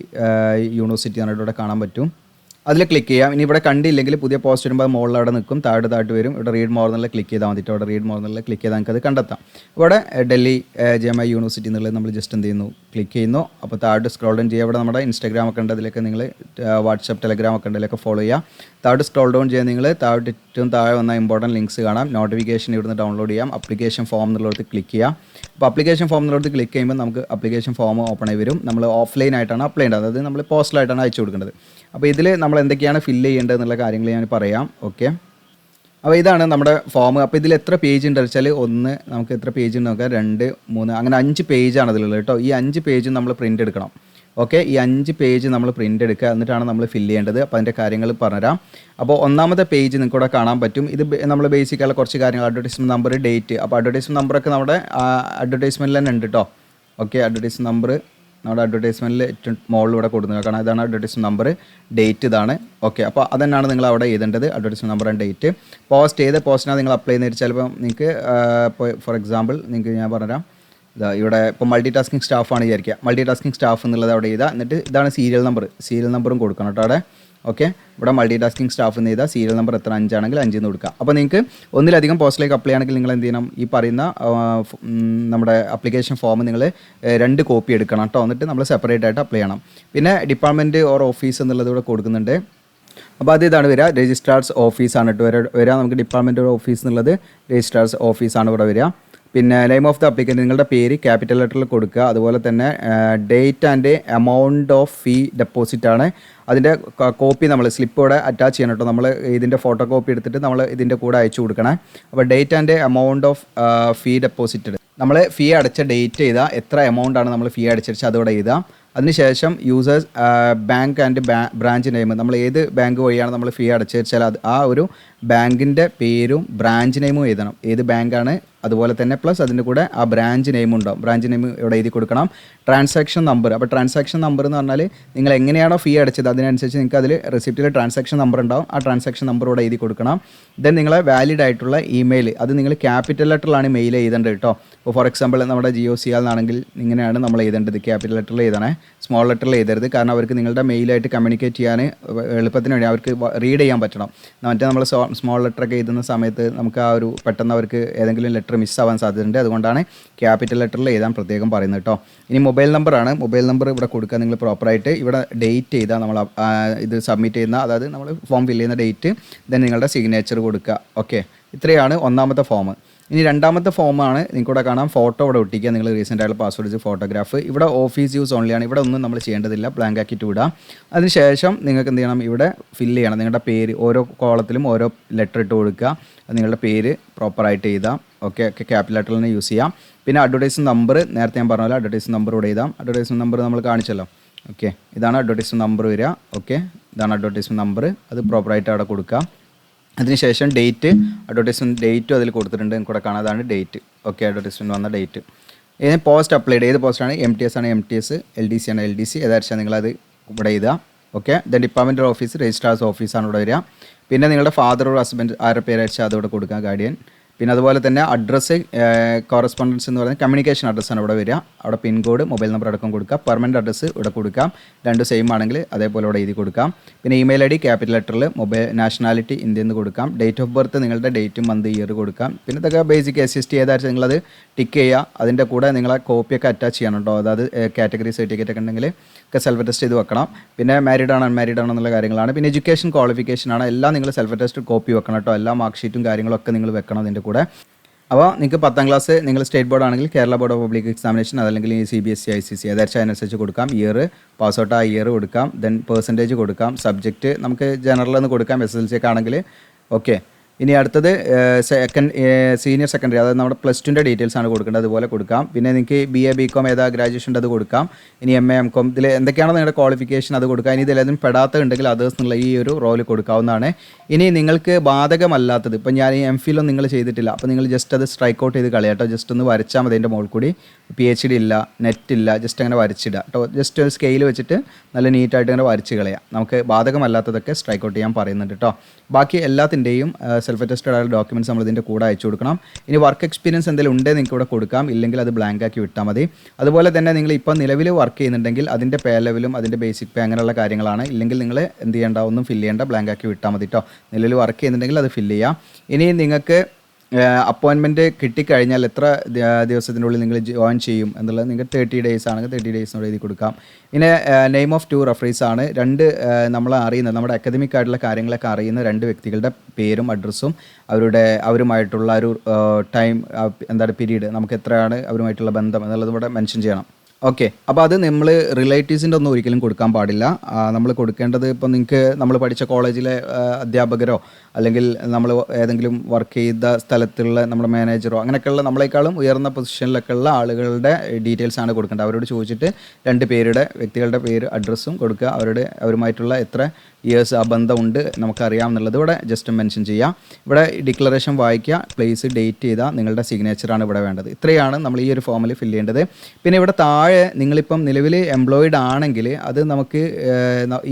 യൂണിവേഴ്സിറ്റി എന്നിട്ട് കാണാൻ പറ്റും. അതിൽ ക്ലിക്ക് ചെയ്യാം. ഇനി ഇവിടെ കണ്ടില്ലെങ്കിൽ പുതിയ പോസ്റ്റ് വരുമ്പോൾ മുകളിൽ അവിടെ നിൽക്കും, താഴോട്ട് വരും. ഇവിടെ റീഡ് മോർ എന്നുള്ള ക്ലിക്ക് ചെയ്താൽ മതിയിട്ട് അവിടെ റീഡ് മോർ എന്നുള്ള ക്ലിക്ക് ചെയ്താൽ നമുക്കത് കണ്ടെത്താം. ഇവിടെ ഡൽഹി JMI യൂണിവേഴ്സിറ്റി എന്നുള്ളത് നമ്മൾ ജസ്റ്റ് എന്ത് ചെയ്യുന്നു, ക്ലിക്ക് ചെയ്യുന്നു. അപ്പോൾ താഴോട്ട് സ്ക്രോൾ ഡൗൺ ചെയ്യുക. ഇവിടെ നമ്മുടെ ഇൻസ്റ്റാഗ്രാം ഒക്കെ ഉണ്ട്, അതിലൊക്കെ നിങ്ങൾ വാട്സപ്പ് ടെലഗ്രാം ഒക്കെ ഉണ്ട്, അതിലൊക്കെ ഫോളോ ചെയ്യുക. താഴോട്ട് സ്ക്രോൾ ഡൗൺ ചെയ്യുക. നിങ്ങൾ താഴോട്ട് ഏറ്റവും താഴെ വന്ന ഇമ്പോർട്ടൻറ്റ് ലിങ്ക്സ് കാണാം. നോട്ടിഫിക്കേഷൻ ഇവിടുന്ന് ഡൗൺലോഡ് ചെയ്യാം. അപ്ലിക്കേഷൻ ഫോം എന്നുള്ളത് ക്ലിക്ക് ചെയ്യാം. അപ്പോൾ അപ്ലിക്കേഷൻ ഫോം എന്നുള്ളത് ക്ലിക്ക് ചെയ്യുമ്പോൾ നമുക്ക് അപ്ലിക്കേഷൻ ഫോം ഓപ്പൺ ആയി വരും. നമ്മൾ ഓഫ്ലൈൻ ആയിട്ടാണ് അപ്ലൈ ചെയ്യേണ്ടത്, അതായത് നമ്മൾ പോസ്റ്റലായിട്ടാണ് അയച്ചു കൊടുക്കേണ്ടത്. അപ്പോൾ ഇതിൽ നമ്മൾ എന്തൊക്കെയാണ് ഫില്ല് ചെയ്യേണ്ടത് എന്നുള്ള കാര്യങ്ങൾ ഞാൻ പറയാം. ഓക്കെ, അപ്പോൾ ഇതാണ് നമ്മുടെ ഫോം. അപ്പോൾ ഇതിൽ എത്ര പേജ് ഉണ്ട് വെച്ചാൽ നമുക്ക് എത്ര പേജ് ഉണ്ട് നോക്കാം, 2, 3 അങ്ങനെ 5 പേജാണ് അതിലുള്ളത് കേട്ടോ. ഈ 5 പേജും നമ്മൾ പ്രിൻ്റ് എടുക്കണം. ഓക്കെ, ഈ 5 പേജ് നമ്മൾ പ്രിൻ്റ് എടുക്കുക, എന്നിട്ടാണ് നമ്മൾ ഫില്ല് ചെയ്യേണ്ടത്. അപ്പോൾ അതിൻ്റെ കാര്യങ്ങൾ പറഞ്ഞുതരാം. അപ്പോൾ ഒന്നാമത്തെ പേജ് നിങ്ങൾക്ക് ഇവിടെ കാണാൻ പറ്റും. ഇത് നമ്മൾ ബേസിക്കായുള്ള കുറച്ച് കാര്യങ്ങൾ, അഡ്വർടൈസ്മെൻറ്റ് നമ്പർ, ഡേറ്റ്. അപ്പോൾ അഡ്വർടൈസ്മെൻറ്റ് നമ്പറൊക്കെ നമ്മുടെ അഡ്വർടൈസ്മെൻറ്റിൽ തന്നെ ഉണ്ട് കേട്ടോ. ഓക്കെ, അഡ്വർടൈസ്മെൻറ്റ് നമ്പർ നമ്മുടെ അഡ്വർടൈസ്മെൻറ്റിൽ ഏറ്റവും മുകളിൽ ഇവിടെ കൊടുക്കുന്നത് കാരണം ഇതാണ് അഡ്വർടൈസ്മെൻറ്റ് നമ്പർ, ഡേറ്റ് ഇതാണ്. ഓക്കെ, അപ്പോൾ അതന്നെയാണ് നിങ്ങൾ അവിടെ എഴുതേണ്ടത്, അഡ്വർടൈസ്മെൻറ്റ് നമ്പർ ആൻഡ് ഡേറ്റ്. ഏത് പോസ്റ്റിനാണ് നിങ്ങൾ അപ്ലൈ ചെയ്യുന്നത് ചിലപ്പോൾ നിങ്ങൾക്ക് ഇപ്പോൾ ഫോർ എക്സാമ്പിൾ നിങ്ങൾക്ക് ഞാൻ പറഞ്ഞുതരാം. ഇവിടെ ഇപ്പോൾ മൾട്ടി ടാസ്കിങ് സ്റ്റാഫാണ് വിചാരിക്കുക. മൾട്ടി ടാസ്കിങ് സ്റ്റാഫ് എന്നുള്ളത് അവിടെ ചെയ്താൽ, എന്നിട്ട് ഇതാണ് സീരിയൽ നമ്പറും കൊടുക്കണം കേട്ടോ അവിടെ. ഓക്കെ, ഇവിടെ മൾട്ടി ടാസ്കിങ് സ്റ്റാഫ് എന്ന് ചെയ്താൽ സീരിയൽ നമ്പർ എത്ര 5 ആണെങ്കിൽ 5 എന്ന് കൊടുക്കുക. അപ്പോൾ നിങ്ങൾക്ക് ഒന്നിലധികം പോസ്റ്റിലേക്ക് അപ്ലൈ ചെയ്യണമെങ്കിൽ നിങ്ങൾ എന്ത് ചെയ്യണം, ഈ പറയുന്ന നമ്മുടെ അപ്ലിക്കേഷൻ ഫോം നിങ്ങൾ 2 കോപ്പി എടുക്കണം കേട്ടോ. എന്നിട്ട് നമ്മൾ സെപ്പറേറ്റ് ആയിട്ട് അപ്ലൈ ചെയ്യണം. പിന്നെ ഡിപ്പാർട്ട്മെൻറ്റ് ഓർ ഓഫീസ് എന്നുള്ളത് ഇവിടെ കൊടുക്കുന്നുണ്ട്. അപ്പോൾ ഇതാണ് വരിക, രജിസ്ട്രാർസ് ഓഫീസാണ് കേട്ടോ വരിക. നമുക്ക് ഡിപ്പാർട്ട്മെൻറ്റ് ഓർ ഓഫീസ് എന്നുള്ളത് രജിസ്ട്രാർസ് ഓഫീസാണ് ഇവിടെ വരിക. പിന്നെ നെയിം ഓഫ് ദ അപ്ലിക്കൻ്റ് നിങ്ങളുടെ പേര് ക്യാപിറ്റൽ ലെറ്ററിൽ കൊടുക്കുക. അതുപോലെ തന്നെ date and amount of fee deposit ആണ്. അതിൻ്റെ കോപ്പി നമ്മൾ സ്ലിപ്പോടെ അറ്റാച്ച് ചെയ്യണം കേട്ടോ. നമ്മൾ ഇതിൻ്റെ ഫോട്ടോ കോപ്പി എടുത്തിട്ട് നമ്മൾ ഇതിൻ്റെ കൂടെ അയച്ചു കൊടുക്കണേ. അപ്പോൾ date and amount of fee deposited, നമ്മൾ ഫീ അടച്ച ഡേറ്റ് ചെയ്താൽ എത്ര എമൗണ്ട് ആണ് നമ്മൾ ഫീ അടച്ചിട്ട് അതോടെ എഴുതാം. അതിനുശേഷം users bank and branch name, നമ്മൾ ഏത് ബാങ്ക് വഴിയാണ് നമ്മൾ ഫീ അടച്ചു വെച്ചാൽ അത് ആ ഒരു ബാങ്കിൻ്റെ പേരും ബ്രാഞ്ച് നെയിമും എഴുതണം, ഏത് ബാങ്കാണ്. അതുപോലെ തന്നെ പ്ലസ് അതിൻ്റെ കൂടെ ആ ബ്രാഞ്ച് നെയിം ഉണ്ടാവും, ബ്രാഞ്ച് നെയിം ഇവിടെ എഴുതി കൊടുക്കണം. ട്രാൻസാക്ഷൻ നമ്പർ, അപ്പോൾ ട്രാൻസാക്ഷൻ നമ്പർ എന്ന് പറഞ്ഞാൽ നിങ്ങൾ എങ്ങനെയാണോ ഫീ അടച്ചത് അതിനനുസരിച്ച് നിങ്ങൾക്ക് അതിൽ റെസിപ്റ്റിൽ ട്രാൻസാക്ഷൻ നമ്പർ ഉണ്ടാവും. ആ ട്രാൻസാക്ഷൻ നമ്പർ ഇവിടെ എഴുതി കൊടുക്കണം. ദെൻ നിങ്ങളെ വാലിഡ് ആയിട്ടുള്ള ഇമെയിൽ, അത് നിങ്ങൾ ക്യാപിറ്റൽ ലെറ്ററിലാണ് മെയിൽ എഴുതേണ്ടത് കേട്ടോ. ഇപ്പോൾ ഫോർ എക്സാമ്പിൾ നമ്മുടെ GOCL എന്നാണെങ്കിൽ ഇങ്ങനെയാണ് നമ്മൾ എഴുതേണ്ടത്, ക്യാപിറ്റൽ ലെറ്ററിൽ എഴുതണേ, സ്മോൾ ലെറ്ററിൽ എഴുതരുത്. കാരണം അവർക്ക് നിങ്ങളുടെ മെയിലായിട്ട് കമ്മ്യൂണിക്കേറ്റ് ചെയ്യാൻ എളുപ്പത്തിന് വേണ്ടി അവർക്ക് റീഡ് ചെയ്യാൻ പറ്റണം. മറ്റേ നമ്മൾ സ്മോൾ ലെറ്ററൊക്കെ എഴുതുന്ന സമയത്ത് നമുക്ക് ആ ഒരു പെട്ടെന്ന് അവർക്ക് ഏതെങ്കിലും ലെറ്റർ മിസ്സാവാൻ സാധ്യതയുണ്ട്. അതുകൊണ്ടാണ് ക്യാപിറ്റൽ ലെറ്ററിൽ എഴുതാൻ പ്രത്യേകം പറയുന്നത് കേട്ടോ. ഇനി മൊബൈൽ നമ്പറാണ്, മൊബൈൽ നമ്പർ ഇവിടെ കൊടുക്കുക നിങ്ങൾ പ്രോപ്പറായിട്ട്. ഇവിടെ ഡേറ്റ് ചെയ്താൽ നമ്മൾ ഇത് സബ്മിറ്റ് ചെയ്യുന്ന, അതായത് നമ്മൾ ഫോം ഫില്ല് ചെയ്യുന്ന ഡേറ്റ്, ദെൻ നിങ്ങളുടെ സിഗ്നേച്ചർ കൊടുക്കുക. ഓക്കെ, ഇത്രയാണ് ഒന്നാമത്തെ ഫോം. ഇനി രണ്ടാമത്തെ ഫോമാണ് നിങ്ങൾക്കിവിടെ കാണാം, ഫോട്ടോ ഇവിടെ ഒട്ടിക്കുക. നിങ്ങൾ റീസെൻ്റ് ആയിട്ടുള്ള പാസ്വേഡ് വെച്ച് ഫോട്ടോഗ്രാഫ്. ഇവിടെ ഓഫീസ് യൂസ് ഓൺലിയാണ്, ഇവിടെ ഒന്നും നമ്മൾ ചെയ്യേണ്ടതില്ല, ബ്ലാങ്ക് ആക്കിയിട്ട് വിടാം. അതിനുശേഷം നിങ്ങൾക്ക് എന്ത് ചെയ്യണം, ഇവിടെ ഫില്ല് ചെയ്യണം നിങ്ങളുടെ പേര്. ഓരോ കോളത്തിലും ഓരോ ലെറ്റർ ഇട്ട് കൊടുക്കുക. നിങ്ങളുടെ പേര് പ്രോപ്പറായിട്ട് എഴുതാം. ഓക്കെ, ക്യാപിറ്റൽ ലെറ്ററിൽ തന്നെ യൂസ് ചെയ്യാം. പിന്നെ അഡ്വർടൈസ്മെൻറ്റ് നമ്പർ, നേരത്തെ ഞാൻ പറഞ്ഞ പോലെ അഡ്വർടൈസ്മെൻറ്റ് നമ്പർ ഇവിടെ എഴുതാം. അഡ്വർടൈസ്മെൻറ്റ് നമ്പർ നമ്മൾ കാണിച്ചല്ലോ. ഓക്കെ, ഇതാണ് അഡ്വർടൈസ്മെൻറ്റ് നമ്പർ വരിക. ഓക്കെ, ഇതാണ് അഡ്വർടൈസ്മെൻറ്റ് നമ്പർ, അത് പ്രോപ്പറായിട്ട് അവിടെ കൊടുക്കുക. അതിനുശേഷം ഡേറ്റ്, അഡ്വർടൈസ്മെൻറ്റ് ഡേറ്റും അതിൽ കൊടുത്തിട്ടുണ്ട്, കൂടെ കാണാം, അതാണ് ഡേറ്റ്. ഓക്കെ, അഡ്വർടൈസ്മെൻറ്റ് വന്ന ഡേറ്റ്. ഇതിന് പോസ്റ്റ് അപ്ലൈഡ്, ഏത് പോസ്റ്റാണ്, MTS ആണ് MTS, LDC ആണ് LDC, ഏതാച്ചാൽ നിങ്ങളത് ഇവിടെ എഴുതുക. Okay, then department office registrars ഓഫീസാണ് ഇവിടെ വരിക. പിന്നെ നിങ്ങളുടെ ഫാദർ ഓർ ഹസ്ബൻഡ് ആരുടെ പേര് അയച്ചാൽ അതോടെ കൊടുക്കുക, ഗാർഡിയൻ. പിന്നെ അതുപോലെ തന്നെ അഡ്രസ്സ്, കോറസ്പോണ്ടൻസ് എന്ന് പറയുന്നത് കമ്മ്യൂണിക്കേഷൻ അഡ്രസ്സാണ് ഇവിടെ വരിക. അവിടെ പിൻകോഡ്, മൊബൈൽ നമ്പർ അടക്കം കൊടുക്കുക. പെർമനൻറ്റ് അഡ്രസ്സ് ഇവിടെ കൊടുക്കാം, 2 സെയിം ആണെങ്കിൽ അതേപോലെ ഇവിടെ എഴുതി കൊടുക്കാം. പിന്നെ ഇമെയിൽ ID ക്യാപിറ്റൽ ലെറ്ററിൽ, നാഷണാലിറ്റി ഇന്ത്യയിൽ നിന്ന് കൊടുക്കാം. ഡേറ്റ് ഓഫ് ബർത്ത് നിങ്ങളുടെ ഡേറ്റും മന്ത് ഇയർ കൊടുക്കാം. പിന്നെ ഇതൊക്കെ ബേസിക് SST ഏതാച്ചാൽ നിങ്ങളത് ടിക്ക് ചെയ്യുക. അതിൻ്റെ കൂടെ നിങ്ങളെ കോപ്പിയൊക്കെ അറ്റാച്ച് ചെയ്യണം കേട്ടോ. അതായത് കാറ്റഗറി സർട്ടിഫിക്കറ്റ് ഒക്കെ ഉണ്ടെങ്കിൽ ഒക്കെ സെൽഫ് അറ്റസ്റ്റ് ചെയ്ത് വെക്കണം. പിന്നെ മാരീഡ് ആണോ അൺമാരീഡ് ആണോ എന്നുള്ള കാര്യങ്ങളാണ്. പിന്നെ എഡ്യൂക്കേഷൻ ക്വാളിഫിക്കേഷൻ ആണ്, എല്ലാം നിങ്ങൾ സെൽഫ് അറ്റസ്റ്റ് കോപ്പി വെക്കണം കേട്ടോ. എല്ലാ മാർക്ക് ഷീറ്റും കാര്യങ്ങളൊക്കെ നിങ്ങൾ വെക്കണം അതിൻ്റെ കൂടെ. അപ്പോൾ നിങ്ങൾക്ക് 10ാം ക്ലാസ് നിങ്ങൾ സ്റ്റേറ്റ് ബോർഡ് ആണെങ്കിൽ Kerala board of public examination, അതല്ലെങ്കിൽ CBSE ICC ഏതാച്ചാൽ അതിനനുസരിച്ച് കൊടുക്കാം. ഇയർ പാസ് ഔട്ട് ആ ഇയർ കൊടുക്കാം. ദെൻ പെർസെൻറ്റേജ് കൊടുക്കാം. സബ്ജക്റ്റ് നമുക്ക് ജനറൽ എന്ന് കൊടുക്കാം, SSLC ഒക്കെ ആണെങ്കിൽ. ഓക്കെ, ഇനി അടുത്തത് സീനിയർ സെക്കൻഡറി, അതായത് നമ്മുടെ +2ൻ്റെ ഡീറ്റെയിൽസ് ആണ് കൊടുക്കേണ്ടത്, അതുപോലെ കൊടുക്കാം. പിന്നെ നിങ്ങൾക്ക് BA BCom ഏതാ ഗ്രാജുവേഷൻ അത് കൊടുക്കാം. ഇനി MA MCom ഇതിൽ എന്തൊക്കെയാണോ നിങ്ങളുടെ ക്വാളിഫിക്കേഷൻ അത് കൊടുക്കാം. ഇനി ഇതിലേതും പെടാത്ത ഉണ്ടെങ്കിൽ അതേഴ്സ് എന്നുള്ള ഈ ഒരു റോൾ കൊടുക്കാവുന്നതാണ്. ഇനി നിങ്ങൾക്ക് ബാധകമല്ലാത്തത്, ഇപ്പം ഞാൻ ഈ MPhil ഒന്നും നിങ്ങൾ ചെയ്തിട്ടില്ല, അപ്പോൾ നിങ്ങൾ ജസ്റ്റ് അത് സ്ട്രൈക്ക് ഔട്ട് ചെയ്ത് കളയാട്ടോ. ജസ്റ്റ് ഒന്ന് വരച്ചാൽ മതി. അതിൻ്റെ മുകളിൽ കൂടി PhD ഇല്ല, നെറ്റ് ഇല്ല, ജസ്റ്റ് അങ്ങനെ വരച്ചിടുക കേട്ടോ. ജസ്റ്റ് ഒരു സ്കെയിൽ വെച്ചിട്ട് നല്ല നീറ്റായിട്ട് അങ്ങനെ വരച്ച് കളയാം. നമുക്ക് ബാധകമല്ലാത്തതൊക്കെ സ്ട്രൈക്ക് ഔട്ട് ചെയ്യാൻ പറയുന്നുണ്ട് കേട്ടോ. ബാക്കി എല്ലാത്തിൻ്റെയും സെൽഫ് അറ്റസ്റ്റഡ് ആയ ഡോക്യുമെൻറ്റ്സ് നമ്മൾ ഇതിൻ്റെ കൂടെ അയച്ചു കൊടുക്കണം. ഇനി വർക്ക് എക്സ്പീരിയൻസ് എന്തെങ്കിലും ഉണ്ടെങ്കിൽ നിങ്ങൾക്ക് ഇവിടെ കൊടുക്കാം, ഇല്ലെങ്കിൽ അത് ബ്ലാങ്ക് ആക്കി വിട്ടാൽ മതി. അതുപോലെ തന്നെ നിങ്ങൾ ഇപ്പോൾ നിലവിൽ വർക്ക് ചെയ്യുന്നുണ്ടെങ്കിൽ അതിൻ്റെ പേ ലെവലും അതിൻ്റെ ബേസിക് പേ അങ്ങനെയുള്ള കാര്യങ്ങളാണ്. ഇല്ലെങ്കിൽ നിങ്ങൾ എന്ത് ചെയ്യേണ്ട, ഒന്നും ഫില്ല് ചെയ്യേണ്ട, ബ്ലാങ്ക് ആക്കി വിട്ടാൽ മതി കേട്ടോ. നിലവിൽ വർക്ക് ചെയ്യുന്നുണ്ടെങ്കിൽ അത് ഫില്ല് ചെയ്യാം. ഇനി നിങ്ങൾക്ക് അപ്പോയിൻമെൻറ്റ് കിട്ടിക്കഴിഞ്ഞാൽ എത്ര ദിവസത്തിനുള്ളിൽ നിങ്ങൾ ജോയിൻ ചെയ്യും എന്നുള്ളത് നിങ്ങൾക്ക് 30 ഡേയ്സ് ആണെങ്കിൽ 30 ഡേയ്സിനോട് എഴുതി കൊടുക്കാം. പിന്നെ നെയിം ഓഫ് 2 റഫറീസ് ആണ്. നമ്മളെ അറിയുന്ന നമ്മുടെ അക്കാദമിക് ആയിട്ടുള്ള കാര്യങ്ങളൊക്കെ അറിയുന്ന 2 വ്യക്തികളുടെ പേരും അഡ്രസ്സും അവരുമായിട്ടുള്ള ഒരു ടൈം പീരീഡ്, നമുക്ക് എത്രയാണ് അവരുമായിട്ടുള്ള ബന്ധം എന്നുള്ളത് ഇവിടെ മെൻഷൻ ചെയ്യണം. ഓക്കെ, അപ്പോൾ അത് നമ്മൾ റിലേറ്റീവ്സിൻ്റെ ഒന്നും ഒരിക്കലും കൊടുക്കാൻ പാടില്ല. നമ്മൾ കൊടുക്കേണ്ടത് ഇപ്പോൾ നിങ്ങൾക്ക് നമ്മൾ പഠിച്ച കോളേജിലെ അധ്യാപകരോ അല്ലെങ്കിൽ നമ്മൾ ഏതെങ്കിലും വർക്ക് ചെയ്ത സ്ഥലത്തുള്ള നമ്മുടെ മാനേജറോ അങ്ങനെയൊക്കെയുള്ള നമ്മളെക്കാളും ഉയർന്ന പൊസിഷനിലൊക്കെ ഉള്ള ആളുകളുടെ ഡീറ്റെയിൽസ് ആണ് കൊടുക്കേണ്ടത്. അവരോട് ചോദിച്ചിട്ട് 2 വ്യക്തികളുടെ പേര് അഡ്രസ്സും കൊടുക്കുക. അവരുമായിട്ടുള്ള എത്ര ഇയേഴ്സ് ആ ബന്ധമുണ്ട് നമുക്കറിയാം എന്നുള്ളത് ഇവിടെ ജസ്റ്റ് മെൻഷൻ ചെയ്യാം. ഇവിടെ ഡിക്ലറേഷൻ വായിക്കുക, പ്ലേസ്, ഡേറ്റ് ചെയ്താൽ നിങ്ങളുടെ സിഗ്നേച്ചറാണ് ഇവിടെ വേണ്ടത്. ഇത്രയാണ് നമ്മൾ ഈ ഒരു ഫോമിൽ ഫില്ല് ചെയ്യേണ്ടത്. പിന്നെ ഇവിടെ താഴെ നിങ്ങളിപ്പം നിലവിൽ എംപ്ലോയിഡ് ആണെങ്കിൽ അത് നമുക്ക്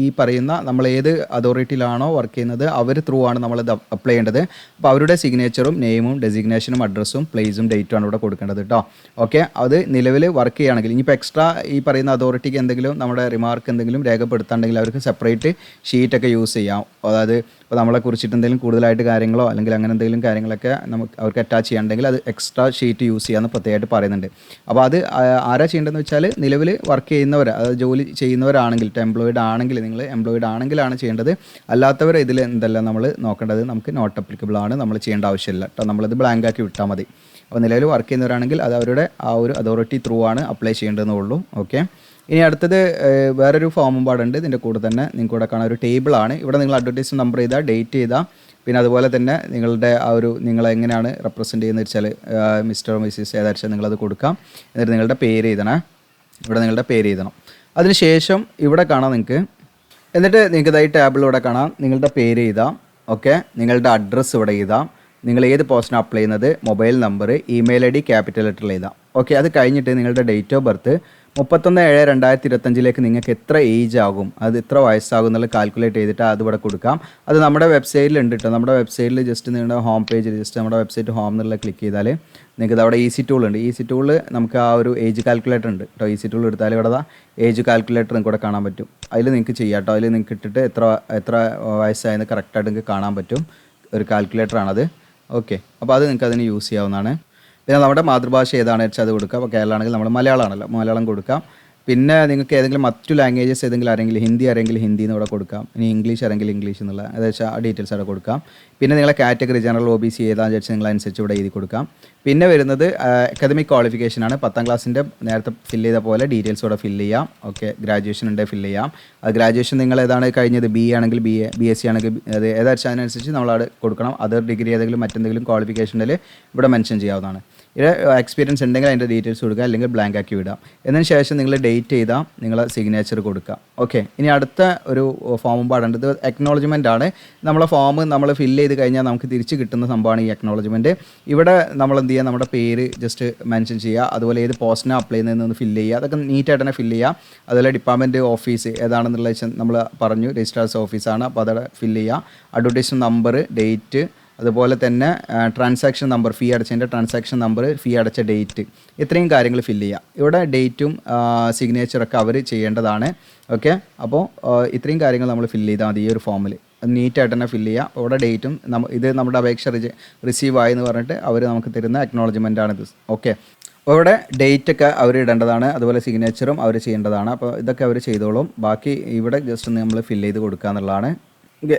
ഈ പറയുന്ന നമ്മൾ ഏത് അതോറിറ്റിയിലാണോ വർക്ക് ചെയ്യുന്നത് അവർ ത്രൂ ആണ് നമ്മളത് അപ്ലൈ ചെയ്യേണ്ടത്. അപ്പോൾ അവരുടെ സിഗ്നേച്ചറും നെയിമും ഡെസിഗ്നേഷനും അഡ്രസ്സും പ്ലേസും ഡേറ്റും ആണ് ഇവിടെ കൊടുക്കേണ്ടത് കേട്ടോ. ഓക്കെ, അത് നിലവിൽ വർക്ക് ചെയ്യുകയാണെങ്കിൽ ഇനിയിപ്പോൾ എക്സ്ട്രാ ഈ പറയുന്ന അതോറിറ്റിക്ക് എന്തെങ്കിലും നമ്മുടെ റിമാർക്ക് എന്തെങ്കിലും രേഖപ്പെടുത്താണ്ടെങ്കിൽ അവർക്ക് സെപ്പറേറ്റ് ഷീറ്റൊക്കെ യൂസ് ചെയ്യാം. അതായത് ഇപ്പോൾ നമ്മളെ കുറിച്ചിട്ട് എന്തെങ്കിലും കൂടുതലായിട്ട് കാര്യങ്ങളോ അല്ലെങ്കിൽ അങ്ങനെ എന്തെങ്കിലും കാര്യങ്ങളൊക്കെ നമുക്ക് അവർക്ക് അറ്റാച്ച് ചെയ്യാണ്ടെങ്കിൽ അത് എക്സ്ട്രാ ഷീറ്റ് യൂസ് ചെയ്യാമെന്ന് പ്രത്യേകമായിട്ട് പറയുന്നുണ്ട്. അപ്പോൾ അത് ആരാ ചെയ്യേണ്ടതെന്ന് വെച്ചാൽ നിലവിൽ വർക്ക് ചെയ്യുന്നവർ, അതായത് ജോലി ചെയ്യുന്നവരാണെങ്കിൽ, എംപ്ലോയിഡ് ആണെങ്കിൽ, നിങ്ങൾ എംപ്ലോയിഡ് ആണെങ്കിലാണ് ചെയ്യേണ്ടത്. അല്ലാത്തവർ ഇതിൽ എന്തെല്ലാം നമ്മൾ നോക്കേണ്ടത്, നമുക്ക് നോട്ട് അപ്ലിക്കബിൾ ആണ്, നമ്മൾ ചെയ്യേണ്ട ആവശ്യമില്ല കേട്ടോ. നമ്മളത് ബ്ലാങ്ക് ആക്കി വിട്ടാൽ മതി. അപ്പോൾ നിലവിൽ വർക്ക് ചെയ്യുന്നവരാണെങ്കിൽ അത് അവരുടെ ആ ഒരു അതോറിറ്റി ത്രൂ ആണ് അപ്ലൈ ചെയ്യേണ്ടതെന്നേ ഉള്ളൂ. ഓക്കെ, ഇനി അടുത്തത് വേറൊരു ഫോമും പാടുണ്ട്. ഇതിൻ്റെ കൂടെ തന്നെ നിങ്ങൾക്ക് ഇവിടെ കാണാൻ ഒരു ടേബിളാണ്. ഇവിടെ നിങ്ങൾ അഡ്വർടൈസ്മെൻറ്റ് നമ്പർ ചെയ്താൽ, ഡേറ്റ് ചെയ്താൽ, പിന്നെ അതുപോലെ തന്നെ നിങ്ങളുടെ ആ ഒരു നിങ്ങളെങ്ങനെയാണ് റെപ്രസെൻറ്റ് ചെയ്യുന്നത് വെച്ചാൽ മിസ്റ്റർ മിസ്സിസ് ഏതാച്ചാൽ നിങ്ങളത് കൊടുക്കാം. എന്നിട്ട് നിങ്ങളുടെ പേര് എഴുതണം. ഇവിടെ നിങ്ങളുടെ പേര് എഴുതണം. അതിനുശേഷം ഇവിടെ കാണാം നിങ്ങൾക്ക്, എന്നിട്ട് നിങ്ങൾക്ക് ഇതായി ടാബിളിലൂടെ കാണാം നിങ്ങളുടെ പേര് എഴുതാം. ഓക്കെ, നിങ്ങളുടെ അഡ്രസ്സ് ഇവിടെ എഴുതാം, നിങ്ങൾ ഏത് പോസ്റ്റിന് അപ്ലൈ ചെയ്യുന്നത്, mobile number, email ID capital ലെറ്ററിൽ എഴുതാം. ഓക്കെ, അത് കഴിഞ്ഞിട്ട് നിങ്ങളുടെ ഡേറ്റ് ഓഫ് ബർത്ത് 31/7/2025 നിങ്ങൾക്ക് എത്ര ഏജ് ആകും, അത് എത്ര വയസ്സാകും എന്നുള്ളത് കാൽക്കുലേറ്റ് ചെയ്തിട്ട് അത് ഇവിടെ കൊടുക്കാം. അത് നമ്മുടെ വെബ്സൈറ്റിലുണ്ട് കേട്ടോ. നമ്മുടെ വെബ്സൈറ്റിൽ ജസ്റ്റ് നിങ്ങളുടെ ഹോം പേജിൽ ജസ്റ്റ് നമ്മുടെ വെബ്സൈറ്റ് ഹോം എന്നുള്ള ക്ലിക്ക് ചെയ്താൽ നിങ്ങൾക്ക് അവിടെ ഈസി ടൂൾ ഉണ്ട്. ഈസി ടൂളിൽ നമുക്ക് ആ ഒരു ഏജ് കാൽക്കുലേറ്റർ ഉണ്ട് കേട്ടോ. ഈസി ടൂൾ എടുത്താൽ ഇവിടെ ഏജ് കാൽക്കുലേറ്റർ നിങ്ങൾക്ക് ഇവിടെ കാണാൻ പറ്റും. അതിൽ നിങ്ങൾക്ക് ചെയ്യാം കേട്ടോ. അതിൽ നിങ്ങൾക്ക് ഇട്ടിട്ട് എത്ര വയസ്സായെന്ന് കറക്റ്റായിട്ട് നിങ്ങൾക്ക് കാണാൻ പറ്റും. ഒരു കാൽക്കുലേറ്ററാണത്. ഓക്കെ, അപ്പോൾ അത് നിങ്ങൾക്ക് അതിന് യൂസ് ചെയ്യാവുന്നതാണ്. പിന്നെ നമ്മുടെ മാതൃഭാഷ ഏതാണെന്ന് വെച്ചാൽ അത് കൊടുക്കുക. അപ്പോൾ കേരള ആണെങ്കിൽ നമ്മൾ മലയാളമാണല്ലോ, മലയാളം കൊടുക്കാം. പിന്നെ നിങ്ങൾക്ക് ഏതെങ്കിലും മറ്റു ലാംഗ്വേജസ് ഏതെങ്കിലും ആരെങ്കിലും ഹിന്ദി ആരെങ്കിലും ഹിന്ദി എന്ന് ഇവിടെ കൊടുക്കാം. ഇനി ഇംഗ്ലീഷ് ആരെങ്കിലും ഇംഗ്ലീഷ് എന്നുള്ള ഏകദേശം ആ ഡീറ്റെയിൽസ് അവിടെ കൊടുക്കാം. പിന്നെ നിങ്ങളെ കാറ്റഗറി ജനറൽ OBC ഏതാണെന്ന് വെച്ചാൽ നിങ്ങളനുസരിച്ച് ഇവിടെ എഴുതി കൊടുക്കാം. പിന്നെ വരുന്നത് അക്കാദമിക് ക്വാളിഫിക്കേഷനാണ്. 10ാം ക്ലാസ്സിൻ്റെ നേരത്തെ ഫില്ല് ചെയ്ത പോലെ ഡീറ്റെയിൽസ് ഇവിടെ ഫില്ല് ചെയ്യാം. ഓക്കെ, ഗ്രാജുവേഷൻ ഉണ്ടെങ്കിൽ ഫില്ല് ചെയ്യാം. അത് ഗ്രാജുവേഷൻ നിങ്ങൾ ഏതാണ് കഴിഞ്ഞത്, BA ആണെങ്കിൽ BA, BSc ആണെങ്കിൽ അത് ഏതാച്ചാൽ അതിനനുസരിച്ച് നമ്മളവിടെ കൊടുക്കണം. അതർ ഡിഗ്രി ഏതെങ്കിലും മറ്റെന്തെങ്കിലും ക്വാളിഫിക്കേഷനിൽ ഇവിടെ മെൻഷൻ ചെയ്യാവുന്നതാണ്. ഇത് എക്സ്പീരിയൻസ് ഉണ്ടെങ്കിൽ അതിൻ്റെ ഡീറ്റെയിൽസ് കൊടുക്കുക, അല്ലെങ്കിൽ ബ്ലാങ്ക് ആക്കി വിടാം. എന്നതിന് ശേഷം നിങ്ങൾ ഡേറ്റ് ചെയ്താൽ നിങ്ങളെ സിഗ്നേച്ചർ കൊടുക്കുക. ഓക്കെ, ഇനി അടുത്ത ഒരു ഫോമും പാടുണ്ട്. ഇത് അക്നോളജ്മെൻ്റ് ആണ്. നമ്മളെ ഫോം നമ്മൾ ഫില്ല് ചെയ്ത് കഴിഞ്ഞാൽ നമുക്ക് തിരിച്ച് കിട്ടുന്ന സംഭവമാണ് ഈ അക്നോളജ്മെൻറ്റ്. ഇവിടെ നമ്മൾ എന്ത് ചെയ്യുക, നമ്മുടെ പേര് ജസ്റ്റ് മെൻഷൻ ചെയ്യുക, അതുപോലെ ഏത് പോസ്റ്റിനാണ് അപ്ലൈ ചെയ്യുന്നതെന്ന് ഫില്ല് ചെയ്യുക. അതൊക്കെ നീറ്റായിട്ട് തന്നെ ഫില്ല് ചെയ്യുക. അതുപോലെ ഡിപ്പാർട്ട്മെൻറ്റ് ഓഫീസ് ഏതാണെന്നുള്ള നമ്മൾ പറഞ്ഞു, രജിസ്ട്രാർസ് ഓഫീസാണ്. അപ്പോൾ അതവിടെ ഫില്ല് ചെയ്യുക. അഡ്വർടൈസ്മെൻറ്റ് നമ്പർ, ഡേറ്റ്, അതുപോലെ തന്നെ ട്രാൻസാക്ഷൻ നമ്പർ, ഫീ അടച്ചതിൻ്റെ ട്രാൻസാക്ഷൻ നമ്പർ, ഫീ അടച്ച ഡേറ്റ്, ഇത്രയും കാര്യങ്ങൾ ഫില്ല് ചെയ്യുക. ഇവിടെ ഡേറ്റും സിഗ്നേച്ചറൊക്കെ അവർ ചെയ്യേണ്ടതാണ്. ഓക്കെ, അപ്പോൾ ഇത്രയും കാര്യങ്ങൾ നമ്മൾ ഫില്ല് ചെയ്താൽ മതി ഈ ഒരു ഫോമിൽ. നീറ്റായിട്ട് തന്നെ ഫില്ല് ചെയ്യുക. അപ്പോൾ ഇവിടെ ഡേറ്റും ഇത് നമ്മുടെ അപേക്ഷ റിസീവ് ആയി എന്ന് പറഞ്ഞിട്ട് അവർ നമുക്ക് തരുന്ന അക്നോളജ്മെൻ്റ് ആണിത്. ഓക്കെ, അപ്പോൾ ഇവിടെ ഡേറ്റൊക്കെ അവർ ഇടേണ്ടതാണ്, അതുപോലെ സിഗ്നേച്ചറും അവർ ചെയ്യേണ്ടതാണ്. അപ്പോൾ ഇതൊക്കെ അവർ ചെയ്തോളും. ബാക്കി ഇവിടെ ജസ്റ്റ് നമ്മൾ ഫില്ല് ചെയ്ത് കൊടുക്കുക എന്നുള്ളതാണ്.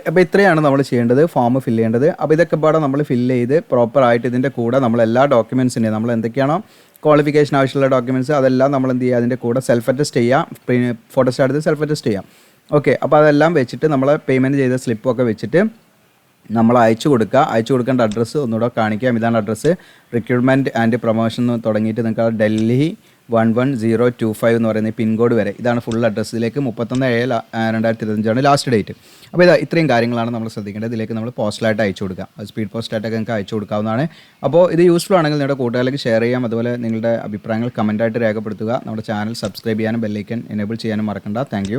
അപ്പോൾ ഇത്രയാണ് നമ്മൾ ചെയ്യേണ്ടത്, ഫോം ഫില്ല് ചെയ്യേണ്ടത്. അപ്പോൾ ഇതൊക്കെ പാടെ നമ്മൾ ഫില്ല് ചെയ്ത് പ്രോപ്പറായിട്ട് ഇതിൻ്റെ കൂടെ നമ്മൾ എല്ലാ ഡോക്യുമെൻറ്റ്സിൻ്റെയും നമ്മൾ എന്തൊക്കെയാണോ ക്വാളിഫിക്കേഷൻ ആവശ്യമുള്ള ഡോക്യുമെൻറ്റ്സ് അതെല്ലാം നമ്മൾ എന്ത് ചെയ്യുക, അതിൻ്റെ കൂടെ സെൽഫ് അറ്റസ്റ്റ് ചെയ്യാം. പിന്നെ ഫോട്ടോസ്റ്റാറ്റ് എടുത്ത് സെൽഫ് അറ്റസ്റ്റ് ചെയ്യാം. ഓക്കെ, അപ്പോൾ അതെല്ലാം വെച്ചിട്ട് നമ്മൾ പേയ്മെൻറ്റ് ചെയ്ത സ്ലിപ്പൊക്കെ വെച്ചിട്ട് നമ്മൾ അയച്ചു കൊടുക്കേണ്ട അഡ്രസ്സ് ഒന്നുകൂടെ കാണിക്കാം. ഇതാണ് അഡ്രസ്സ്. റിക്രൂട്ട്മെൻറ്റ് ആൻഡ് പ്രൊമോഷൻ തുടങ്ങിയിട്ട് നിങ്ങൾക്ക് ഡൽഹി 11025 എന്ന് പറയുന്ന പിൻകോഡ് വരെ ഇതാണ് ഫുൾ അഡ്രസ്സ്. ഇതിലേക്ക് 31/7/2025 ലാസ്റ്റ് ഡേറ്റ്. അപ്പോൾ ഇത്രയും കാര്യങ്ങളാണ് നമ്മൾ ശ്രദ്ധിക്കേണ്ടത്. ഇതിലേക്ക് നമ്മൾ പോസ്റ്റലായിട്ട് അയച്ചു കൊടുക്കാം. അത് സ്പീഡ് പോസ്റ്റായിട്ടൊക്കെ നിങ്ങൾക്ക് അയച്ചു കൊടുക്കാവുന്നതാണ്. അപ്പോൾ ഇത് യൂസ്ഫുൾ ആണെങ്കിൽ നിങ്ങളുടെ കൂട്ടുകാരിലേക്ക് ഷെയർ ചെയ്യാം. അതുപോലെ നിങ്ങളുടെ അഭിപ്രായങ്ങൾ കമൻറ്റായിട്ട് രേഖപ്പെടുത്തുക. നമ്മുടെ ചാനൽ സബ്സ്ക്രൈബ് ചെയ്യാനും ബെല്ലൈക്കൻ എനേബിൾ ചെയ്യാനും മറക്കണ്ട. താങ്ക്